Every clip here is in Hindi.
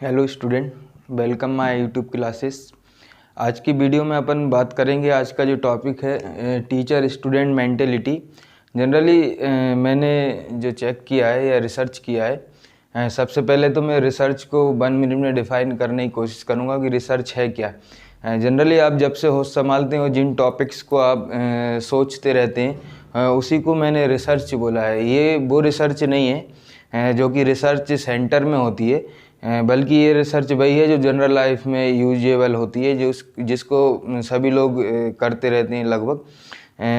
Hello student, welcome my YouTube classes. आज की वीडियो में अपन बात करेंगे। आज का जो टॉपिक है टीचर स्टूडेंट मेंटेलिटी। जनरली मैंने जो चेक किया है या रिसर्च किया है, सबसे पहले तो मैं रिसर्च को 1 मिनट में डिफ़ाइन करने की कोशिश करूँगा कि रिसर्च है क्या। जनरली आप जब से होश संभालते हैं और जिन टॉपिक्स को आप सोचते रहते हैं उसी को मैंने रिसर्च बोला है। ये वो रिसर्च नहीं है जो कि रिसर्च सेंटर में होती है, बल्कि ये रिसर्च वही है जो जनरल लाइफ में यूजेबल होती है, जिसको सभी लोग करते रहते हैं लगभग।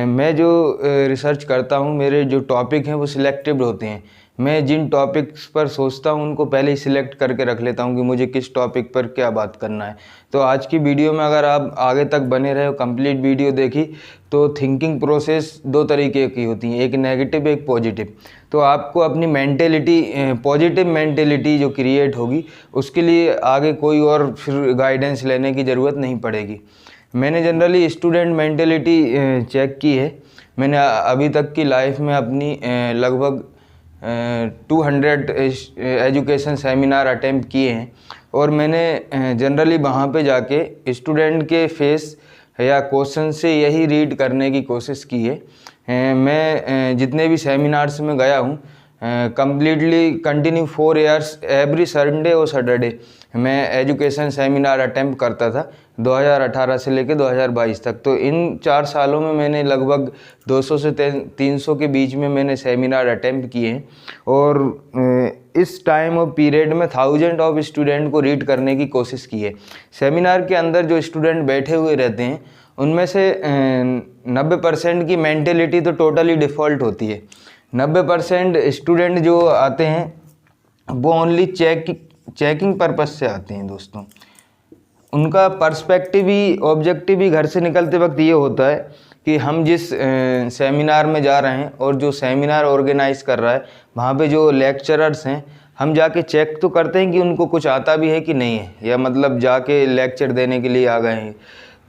मैं जो रिसर्च करता हूँ, मेरे जो टॉपिक हैं वो सिलेक्टिव होते हैं। मैं जिन टॉपिक्स पर सोचता हूँ उनको पहले ही सिलेक्ट करके रख लेता हूँ कि मुझे किस टॉपिक पर क्या बात करना है। तो आज की वीडियो में अगर आप आगे तक बने रहे हो, कंप्लीट वीडियो देखी, तो थिंकिंग प्रोसेस 2 तरीके की होती हैं, एक नेगेटिव एक पॉजिटिव। तो आपको अपनी मेंटेलिटी, पॉजिटिव मेंटेलिटी जो क्रिएट होगी, उसके लिए आगे कोई और फिर गाइडेंस लेने की ज़रूरत नहीं पड़ेगी। मैंने जनरली स्टूडेंट मेंटेलिटी चेक की है। मैंने अभी तक की लाइफ में अपनी लगभग 200 एजुकेशन सेमिनार अटेम्प्ट किए हैं और मैंने जनरली वहाँ पे जाके स्टूडेंट के फेस या क्वेश्चन से यही रीड करने की कोशिश की है। मैं जितने भी सेमिनार्स में गया हूँ, completely continue 4 years every Sunday और सैटरडे मैं एजुकेशन सेमिनार अटेम्प्ट करता था, 2018 से लेकर 2022 तक। तो इन 4 सालों में मैंने लगभग 200 से 300 के बीच में मैंने सेमिनार अटेम्प्ट किए हैं और इस टाइम और पीरियड में 1000 ऑफ स्टूडेंट को रीड करने की कोशिश की है। सेमिनार के अंदर जो स्टूडेंट बैठे हुए रहते हैं उनमें से 90% की मेंटेलिटी तो टोटली डिफ़ॉल्ट होती है। 90% स्टूडेंट जो आते हैं वो ओनली चेकिंग पर्पस से आते हैं दोस्तों। उनका पर्सपेक्टिव ही, ऑब्जेक्टिव ही घर से निकलते वक्त ये होता है कि हम जिस सेमिनार में जा रहे हैं और जो सेमिनार ऑर्गेनाइज कर रहा है, वहाँ पे जो लेक्चरर्स हैं, हम जाके चेक तो करते हैं कि उनको कुछ आता भी है कि नहीं है, या मतलब जाके लेक्चर देने के लिए आ गए हैं।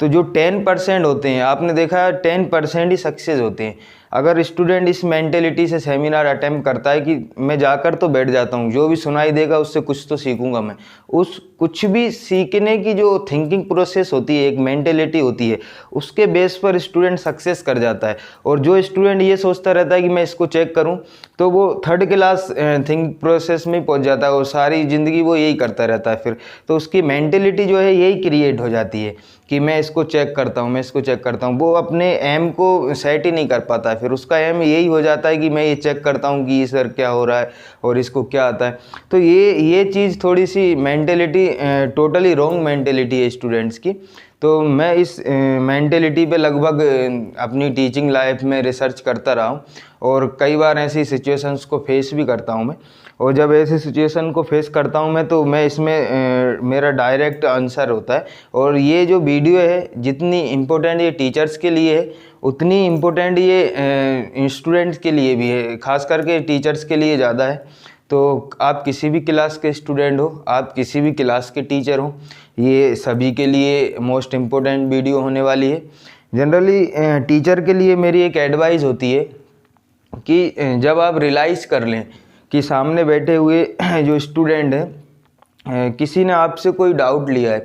तो जो 10% होते हैं, आपने देखा 10% ही सक्सेस होते हैं। अगर स्टूडेंट इस मेंटेलिटी से सेमिनार अटेम्प्ट करता है कि मैं जाकर तो बैठ जाता हूँ, जो भी सुनाई देगा उससे कुछ तो सीखूंगा मैं, उस कुछ भी सीखने की जो थिंकिंग प्रोसेस होती है, एक मेंटेलिटी होती है, उसके बेस पर स्टूडेंट सक्सेस कर जाता है। और जो स्टूडेंट ये सोचता रहता है कि मैं इसको चेक करूँ, तो वो 3rd क्लास थिंकिंग प्रोसेस में पहुँच जाता है और सारी ज़िंदगी वो यही करता रहता है फिर। तो उसकी मेंटेलिटी जो है यही क्रिएट हो जाती है कि मैं इसको चेक करता हूँ, मैं इसको चेक करता हूँ। वो अपने एम को सेट ही नहीं कर पाता है, फिर उसका एम यही हो जाता है कि मैं ये चेक करता हूँ कि सर क्या हो रहा है और इसको क्या आता है। तो ये चीज़ थोड़ी सी मेंटेलिटी टोटली रॉन्ग मेंटेलिटी है स्टूडेंट्स की। तो मैं इस मेंटेलिटी पे लगभग अपनी टीचिंग लाइफ में रिसर्च करता रहा हूँ और कई बार ऐसी सिचुएशंस को फेस भी करता हूँ मैं। और जब ऐसी सिचुएशन को फेस करता हूँ मैं, तो मैं इसमें मेरा डायरेक्ट आंसर होता है। और ये जो वीडियो है, जितनी इम्पोर्टेंट ये टीचर्स के लिए है, उतनी इम्पोर्टेंट ये स्टूडेंट्स के लिए भी है, खास करके टीचर्स के लिए ज़्यादा है। तो आप किसी भी क्लास के स्टूडेंट हो, आप किसी भी क्लास के टीचर हो, ये सभी के लिए मोस्ट इम्पोर्टेंट वीडियो होने वाली है। जनरली टीचर के लिए मेरी एक एडवाइस होती है कि जब आप रियलाइज़ कर लें कि सामने बैठे हुए जो स्टूडेंट हैं, किसी ने आपसे कोई डाउट लिया है,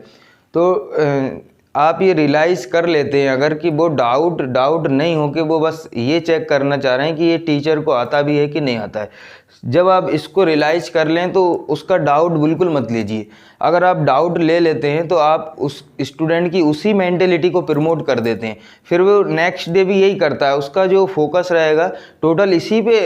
तो आप ये रियलाइज़ कर लेते हैं अगर कि वो डाउट नहीं हो कि वो बस ये चेक करना चाह रहे हैं कि ये टीचर को आता भी है कि नहीं आता है। जब आप इसको रियलाइज़ कर लें तो उसका डाउट बिल्कुल मत लीजिए। अगर आप डाउट ले लेते हैं तो आप उस स्टूडेंट की उसी मेंटेलिटी को प्रमोट कर देते हैं, फिर वो नेक्स्ट डे भी यही करता है। उसका जो फोकस रहेगा टोटल इसी पे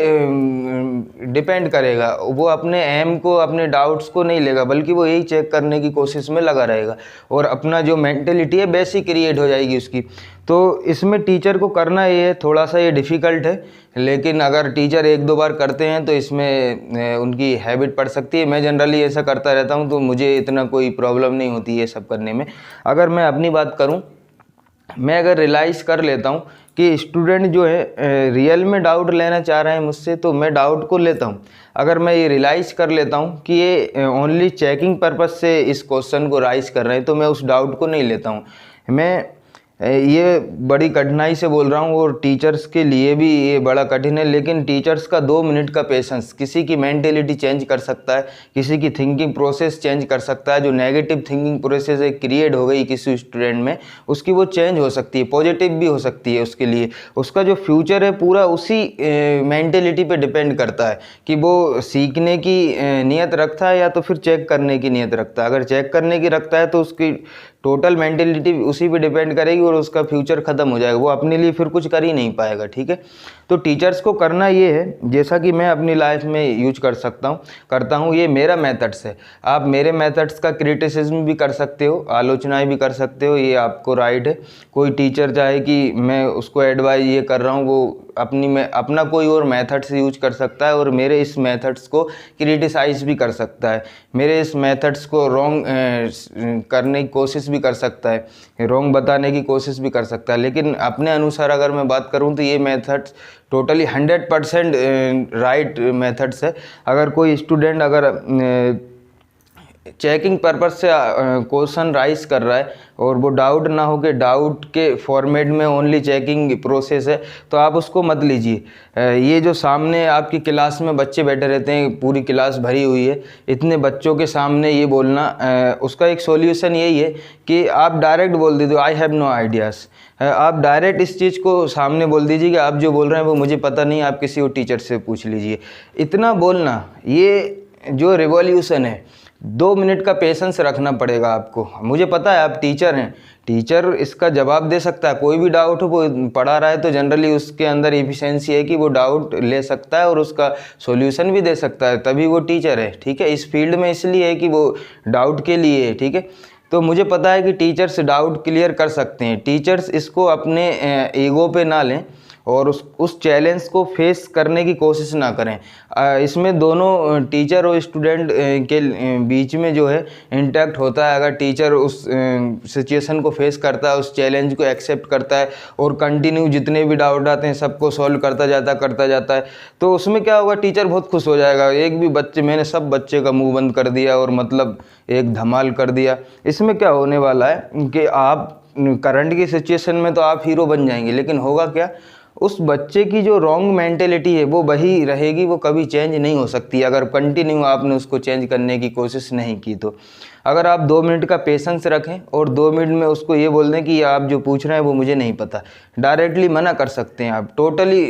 डिपेंड करेगा। वो अपने एम को, अपने डाउट्स को नहीं लेगा, बल्कि वो यही चेक करने की कोशिश में लगा रहेगा और अपना जो मेंटेलिटी है वैसी क्रिएट हो जाएगी उसकी। तो इसमें टीचर को करना ये है, थोड़ा सा ये डिफ़िकल्ट है, लेकिन अगर टीचर 1-2 बार करते हैं तो इसमें उनकी हैबिट पड़ सकती है। मैं जनरली ऐसा करता रहता हूँ, तो मुझे इतना कोई प्रॉब्लम नहीं होती है सब करने में। अगर मैं अपनी बात करूँ, मैं अगर रियलाइज़ कर लेता हूँ कि स्टूडेंट जो है रियल में डाउट लेना चाह रहे हैं मुझसे, तो मैं डाउट को लेता हूँ। अगर मैं ये रियलाइज़ कर लेता हूँ कि ये ओनली चेकिंग पर्पस से इस क्वेश्चन को राइज कर रहे हैं, तो मैं उस डाउट को नहीं लेता हूँ। मैं ये बड़ी कठिनाई से बोल रहा हूँ और टीचर्स के लिए भी ये बड़ा कठिन है, लेकिन टीचर्स का 2 मिनट का पेशेंस किसी की मेंटेलिटी चेंज कर सकता है, किसी की थिंकिंग प्रोसेस चेंज कर सकता है। जो नेगेटिव थिंकिंग प्रोसेस एक क्रिएट हो गई किसी स्टूडेंट में, उसकी वो चेंज हो सकती है, पॉजिटिव भी हो सकती है उसके लिए। उसका जो फ्यूचर है पूरा उसी मेंटेलिटी पे डिपेंड करता है कि वो सीखने की नीयत रखता है या तो फिर चेक करने की नीयत रखता है। अगर चेक करने की रखता है तो उसकी टोटल मेंटेलिटी उसी पे डिपेंड करेगी और उसका फ्यूचर ख़त्म हो जाएगा, वो अपने लिए फिर कुछ कर ही नहीं पाएगा। ठीक है, तो टीचर्स को करना ये है, जैसा कि मैं अपनी लाइफ में यूज करता हूँ, ये मेरा मेथड्स है। आप मेरे मेथड्स का क्रिटिसिज्म भी कर सकते हो, आलोचनाएं भी कर सकते हो, ये आपको राइट है। कोई टीचर चाहे कि मैं उसको एडवाइस ये कर रहा हूँ, वो अपना कोई और मेथड्स यूज कर सकता है और मेरे इस मेथड्स को क्रिटिसाइज भी कर सकता है, मेरे इस मेथड्स को रॉन्ग करने की कोशिश भी कर सकता है, रॉन्ग बताने की कोशिश भी कर सकता है। लेकिन अपने अनुसार अगर मैं बात करूं तो ये मेथड्स टोटली 100% राइट मेथड्स है। अगर कोई स्टूडेंट अगर चेकिंग पर्पज से क्वेश्चन राइज कर रहा है और वो डाउट ना हो कि डाउट के फॉर्मेट में ओनली चेकिंग प्रोसेस है, तो आप उसको मत लीजिए। ये जो सामने आपकी क्लास में बच्चे बैठे रहते हैं, पूरी क्लास भरी हुई है, इतने बच्चों के सामने ये बोलना, उसका एक सॉल्यूशन यही है कि आप डायरेक्ट बोल दीजिए आई हैव नो आइडियाज़। आप डायरेक्ट इस चीज़ को सामने बोल दीजिए कि आप जो बोल रहे हैं वो मुझे पता नहीं, आप किसी और टीचर से पूछ लीजिए। इतना बोलना, ये जो रिवॉल्यूशन है, 2 मिनट का पेशेंस रखना पड़ेगा आपको। मुझे पता है आप टीचर हैं, टीचर इसका जवाब दे सकता है, कोई भी डाउट हो, वो पढ़ा रहा है तो जनरली उसके अंदर एफिशिएंसी है कि वो डाउट ले सकता है और उसका सॉल्यूशन भी दे सकता है, तभी वो टीचर है। ठीक है, इस फील्ड में इसलिए है कि वो डाउट के लिए है। ठीक है, तो मुझे पता है कि टीचर्स डाउट क्लियर कर सकते हैं। टीचर्स इसको अपने ईगो पे ना लें और उस चैलेंज को फेस करने की कोशिश ना करें। इसमें दोनों टीचर और स्टूडेंट के बीच में जो है इंटैक्ट होता है। अगर टीचर उस सिचुएशन को फेस करता है, उस चैलेंज को एक्सेप्ट करता है और कंटिन्यू जितने भी डाउट आते हैं सबको सॉल्व करता जाता है, तो उसमें क्या होगा, टीचर बहुत खुश हो जाएगा। एक भी बच्चे, मैंने सब बच्चे का मुंह बंद कर दिया और मतलब एक धमाल कर दिया। इसमें क्या होने वाला है कि आप करंट की सिचुएशन में तो आप हीरो बन जाएंगे, लेकिन होगा क्या, उस बच्चे की जो रॉन्ग मेंटेलिटी है वो वही रहेगी, वो कभी चेंज नहीं हो सकती अगर कंटिन्यू आपने उसको चेंज करने की कोशिश नहीं की। तो अगर आप 2 मिनट का पेशेंस रखें और 2 मिनट में उसको ये बोल दें कि आप जो पूछ रहे हैं वो मुझे नहीं पता, डायरेक्टली मना कर सकते हैं आप। टोटली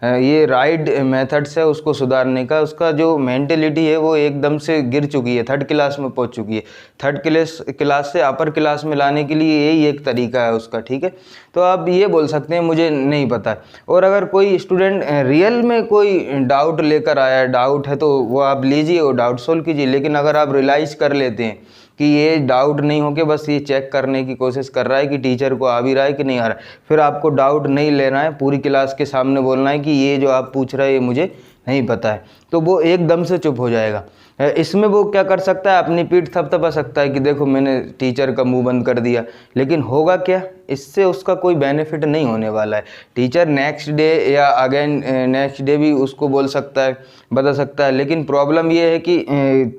ये राइट मेथड्स है उसको सुधारने का। उसका जो मेंटेलिटी है वो एकदम से गिर चुकी है, 3rd क्लास में पहुंच चुकी है। 3rd क्लास से अपर क्लास में लाने के लिए यही एक तरीका है उसका। ठीक है, तो आप ये बोल सकते हैं मुझे नहीं पता। और अगर कोई स्टूडेंट रियल में कोई डाउट लेकर आया, डाउट है, तो वो आप लीजिए और डाउट सोल्व कीजिए। लेकिन अगर आप रियलाइज़ कर लेते हैं कि ये डाउट नहीं हो के बस ये चेक करने की कोशिश कर रहा है कि टीचर को आ भी रहा है कि नहीं आ रहा है, फिर आपको डाउट नहीं लेना है, पूरी क्लास के सामने बोलना है कि ये जो आप पूछ रहे हैं ये मुझे नहीं पता है, तो वो एकदम से चुप हो जाएगा। इसमें वो क्या कर सकता है, अपनी पीठ थपथपा सकता है कि देखो मैंने टीचर का मुंह बंद कर दिया, लेकिन होगा क्या, इससे उसका कोई बेनिफिट नहीं होने वाला है। टीचर नेक्स्ट डे या अगेन नेक्स्ट डे भी उसको बोल सकता है, बता सकता है, लेकिन प्रॉब्लम ये है कि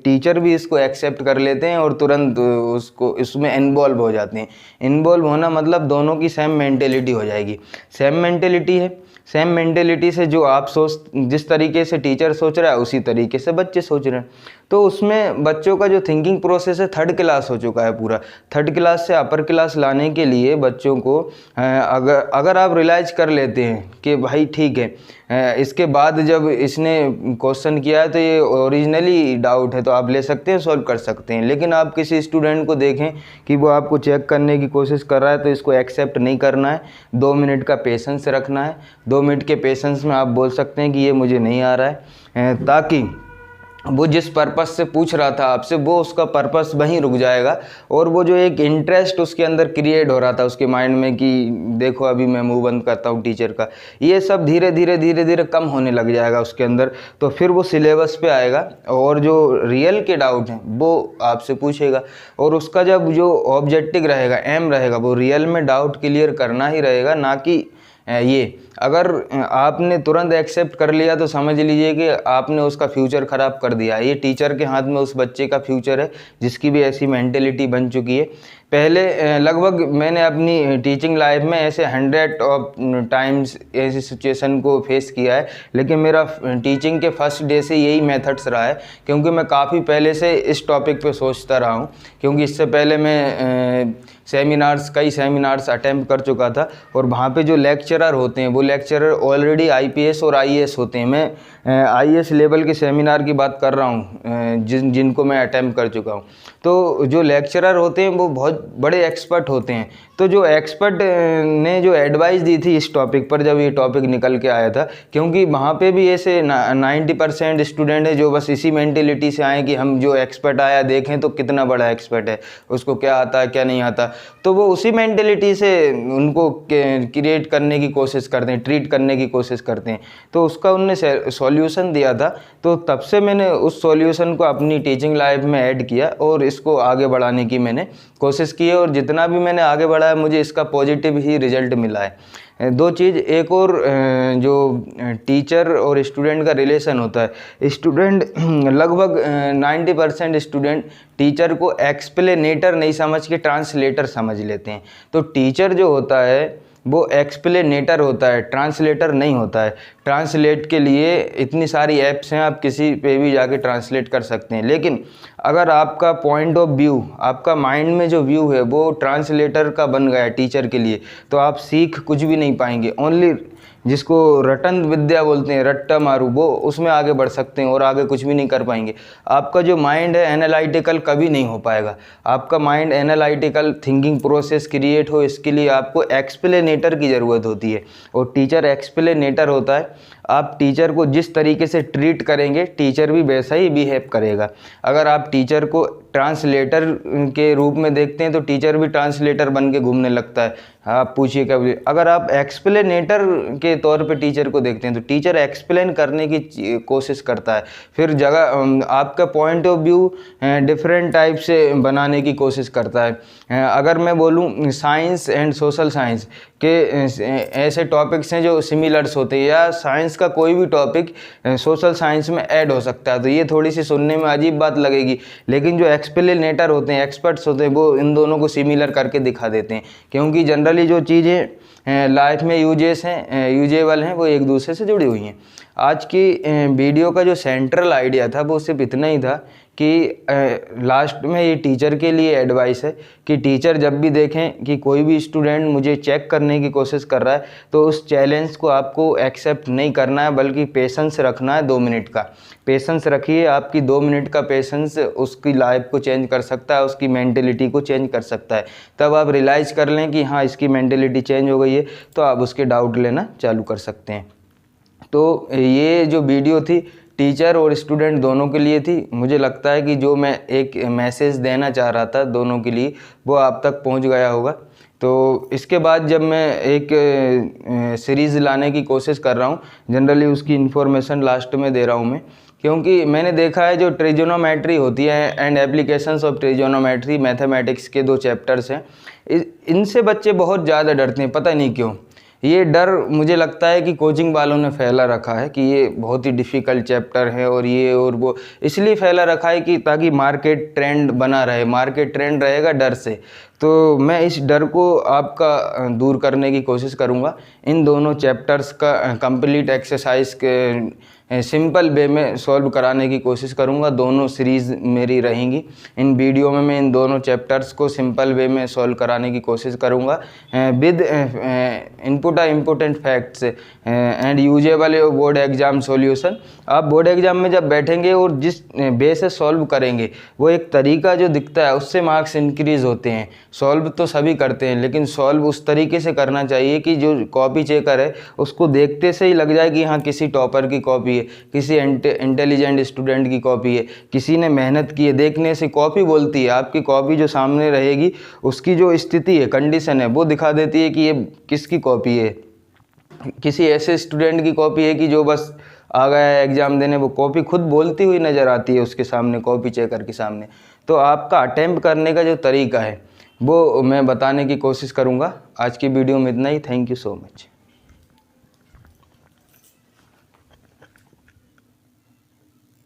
टीचर भी इसको एक्सेप्ट कर लेते हैं और तुरंत उसको इसमें इन्वॉल्व हो जाते हैं। इन्वॉल्व होना मतलब दोनों की सेम मेंटेलिटी हो जाएगी। सेम मेंटेलिटी है, सेम मेंटेलिटी से जो आप जिस तरीके से टीचर सोच रहा है उसी तरीके से बच्चे सोच रहे हैं, तो उसमें बच्चों का जो थिंकिंग प्रोसेस है 3rd क्लास हो चुका है पूरा। 3rd क्लास से अपर क्लास लाने के लिए बच्चों को अगर आप रियलाइज कर लेते हैं कि भाई ठीक है, इसके बाद जब इसने क्वेश्चन किया है तो ये ओरिजिनली डाउट है, तो आप ले सकते हैं, सॉल्व कर सकते हैं। लेकिन आप किसी स्टूडेंट को देखें कि वो आपको चेक करने की कोशिश कर रहा है, तो इसको एक्सेप्ट नहीं करना है, 2 मिनट का पेशेंस रखना है। 2 मिनट के पेशेंस में आप बोल सकते हैं कि ये मुझे नहीं आ रहा है, ताकि वो जिस पर्पस से पूछ रहा था आपसे वो उसका पर्पस वहीं रुक जाएगा और वो जो एक इंटरेस्ट उसके अंदर क्रिएट हो रहा था उसके माइंड में कि देखो अभी मैं मुंह बंद करता हूँ टीचर का, ये सब धीरे धीरे कम होने लग जाएगा उसके अंदर। तो फिर वो सिलेबस पे आएगा और जो रियल के डाउट हैं वो आपसे पूछेगा और उसका जब जो ऑब्जेक्टिव रहेगा, एम रहेगा, वो रियल में डाउट क्लियर करना ही रहेगा, ना कि ये। अगर आपने तुरंत एक्सेप्ट कर लिया तो समझ लीजिए कि आपने उसका फ्यूचर ख़राब कर दिया। ये टीचर के हाथ में उस बच्चे का फ्यूचर है जिसकी भी ऐसी मेंटेलिटी बन चुकी है। पहले लगभग मैंने अपनी टीचिंग लाइफ में ऐसे 100 ऑफ टाइम्स ऐसी सिचुएशन को फेस किया है, लेकिन मेरा टीचिंग के फर्स्ट डे से यही मेथड्स रहा है, क्योंकि मैं काफ़ी पहले से इस टॉपिक पे सोचता रहा हूँ। क्योंकि इससे पहले मैं कई सेमिनार्स अटेम्प्ट कर चुका था, और वहाँ पे जो लेक्चरर होते हैं वो लेक्चरर ऑलरेडी आईपीएस और आईएएस होते हैं। मैं आईएएस लेवल के सेमिनार की बात कर रहा हूँ जिनको मैं अटेम्प्ट कर चुका हूँ। तो जो लेक्चरर होते हैं वो बहुत बड़े एक्सपर्ट होते हैं। तो जो एक्सपर्ट ने जो एडवाइस दी थी इस टॉपिक पर, जब ये टॉपिक निकल के आया था, क्योंकि वहाँ पे भी ऐसे 90% स्टूडेंट है जो बस इसी मेंटेलिटी से आए कि हम जो एक्सपर्ट आया देखें तो कितना बड़ा एक्सपर्ट है, उसको क्या आता है क्या नहीं आता। तो वो उसी मेंटेलिटी से उनको क्रिएट करने की कोशिश करते हैं, ट्रीट करने की कोशिश करते हैं। तो उसका उनने सॉल्यूशन दिया था, तो तब से मैंने उस सॉल्यूशन को अपनी टीचिंग लाइफ में ऐड किया और इसको आगे बढ़ाने की मैंने कोशिश की है। और जितना भी मैंने आगे बढ़ाया मुझे इसका पॉजिटिव ही रिजल्ट मिला है। दो चीज़, एक और जो टीचर और स्टूडेंट का रिलेशन होता है, स्टूडेंट लगभग 90% स्टूडेंट टीचर को एक्सप्लेनेटर नहीं समझ के ट्रांसलेटर समझ लेते हैं। तो टीचर जो होता है वो एक्सप्लेनेटर होता है, ट्रांसलेटर नहीं होता है। ट्रांसलेट के लिए इतनी सारी ऐप्स हैं, आप किसी पे भी जाके ट्रांसलेट कर सकते हैं, लेकिन अगर आपका पॉइंट ऑफ व्यू, आपका माइंड में जो व्यू है वो ट्रांसलेटर का बन गया है टीचर के लिए, तो आप सीख कुछ भी नहीं पाएंगे। ओनली जिसको रटन विद्या बोलते हैं, रट्टा मारू, वो उसमें आगे बढ़ सकते हैं और आगे कुछ भी नहीं कर पाएंगे। आपका जो माइंड है एनालिटिकल कभी नहीं हो पाएगा। आपका mind analytical thinking process create हो, इसके लिए आपको एक्सप्लेनेटर की ज़रूरत होती है, और टीचर एक्सप्लेनेटर होता है। आप टीचर को जिस तरीके से ट्रीट करेंगे टीचर भी वैसा ही बिहेव करेगा। अगर आप टीचर को ट्रांसलेटर के रूप में देखते हैं तो टीचर भी ट्रांसलेटर बन के घूमने लगता है। आप पूछिए क्या बोलिए। अगर आप एक्सप्लेनेटर के तौर पे टीचर को देखते हैं तो टीचर एक्सप्लेन करने की कोशिश करता है, फिर आपका point of view different type से बनाने की कोशिश करता है। अगर मैं बोलूँ साइंस एंड सोशल साइंस के ऐसे टॉपिक्स हैं जो सिमिलर्स होते हैं, या साइंस का कोई भी टॉपिक सोशल साइंस में ऐड हो सकता है, तो ये थोड़ी सी सुनने में अजीब बात लगेगी, लेकिन जो एक्सप्लेनेटर होते हैं, एक्सपर्ट्स होते हैं, वो इन दोनों को सिमिलर करके दिखा देते हैं। क्योंकि जनरली जो चीज़ें लाइफ में यूजेबल हैं वो एक दूसरे से जुड़ी हुई हैं। आज की वीडियो का जो सेंट्रल आइडिया था वो सिर्फ इतना ही था कि लास्ट में ये टीचर के लिए एडवाइस है कि टीचर जब भी देखें कि कोई भी स्टूडेंट मुझे चेक करने की कोशिश कर रहा है तो उस चैलेंज को आपको एक्सेप्ट नहीं करना है, बल्कि पेशेंस रखना है। 2 मिनट का पेशेंस रखिए। आपकी 2 मिनट का पेशेंस उसकी लाइफ को चेंज कर सकता है, उसकी मेंटेलिटी को चेंज कर सकता है। तब आप रियलाइज़ कर लें कि हाँ इसकी मेंटेलिटी चेंज हो गई है, तो आप उसके डाउट लेना चालू कर सकते हैं। तो ये जो वीडियो थी टीचर और स्टूडेंट दोनों के लिए थी। मुझे लगता है कि जो मैं एक मैसेज देना चाह रहा था दोनों के लिए वो आप तक पहुंच गया होगा। तो इसके बाद जब मैं एक सीरीज़ लाने की कोशिश कर रहा हूं, जनरली उसकी इन्फॉर्मेशन लास्ट में दे रहा हूं मैं, क्योंकि मैंने देखा है जो ट्रिगोनोमेट्री होती है and applications of trigonometry, mathematics के 2 चैप्टर्स हैं, इनसे बच्चे बहुत ज़्यादा डरते हैं, पता नहीं क्यों। ये डर मुझे लगता है कि कोचिंग वालों ने फैला रखा है कि ये बहुत ही डिफ़िकल्ट चैप्टर है और ये और वो, इसलिए फैला रखा है कि ताकि मार्केट ट्रेंड बना रहे। मार्केट ट्रेंड रहेगा डर से, तो मैं इस डर को आपका दूर करने की कोशिश करूँगा। इन दोनों चैप्टर्स का कंप्लीट एक्सरसाइज के सिंपल वे में सॉल्व कराने की कोशिश करूँगा। दोनों सीरीज़ मेरी रहेंगी। इन वीडियो में मैं इन दोनों चैप्टर्स को सिंपल वे में सॉल्व कराने की कोशिश करूँगा with input important facts and usable board exam solution. आप बोर्ड एग्जाम में जब बैठेंगे और जिस वे से सॉल्व करेंगे वो एक तरीका जो दिखता है उससे मार्क्स इंक्रीज़ होते हैं। सॉल्व तो सभी करते हैं, लेकिन सॉल्व उस तरीके से करना चाहिए कि जो कॉपी चेकर है उसको देखते से ही लग जाए कि हाँ किसी टॉपर की कॉपी है, किसी इंटेलिजेंट स्टूडेंट की कॉपी है, किसी ने मेहनत की है। देखने से कॉपी बोलती है, आपकी कॉपी जो सामने रहेगी उसकी जो स्थिति है, कंडीशन है, वो दिखा देती है कि ये किसकी कॉपी है। किसी ऐसे स्टूडेंट की कॉपी है कि जो बस आ गया है एग्ज़ाम देने, वो कॉपी खुद बोलती हुई नज़र आती है उसके सामने, कॉपी चेकर के सामने। तो आपका अटेम्प्ट करने का जो तरीका है वो मैं बताने की कोशिश करूँगा। आज की वीडियो में इतना ही। Thank you so much.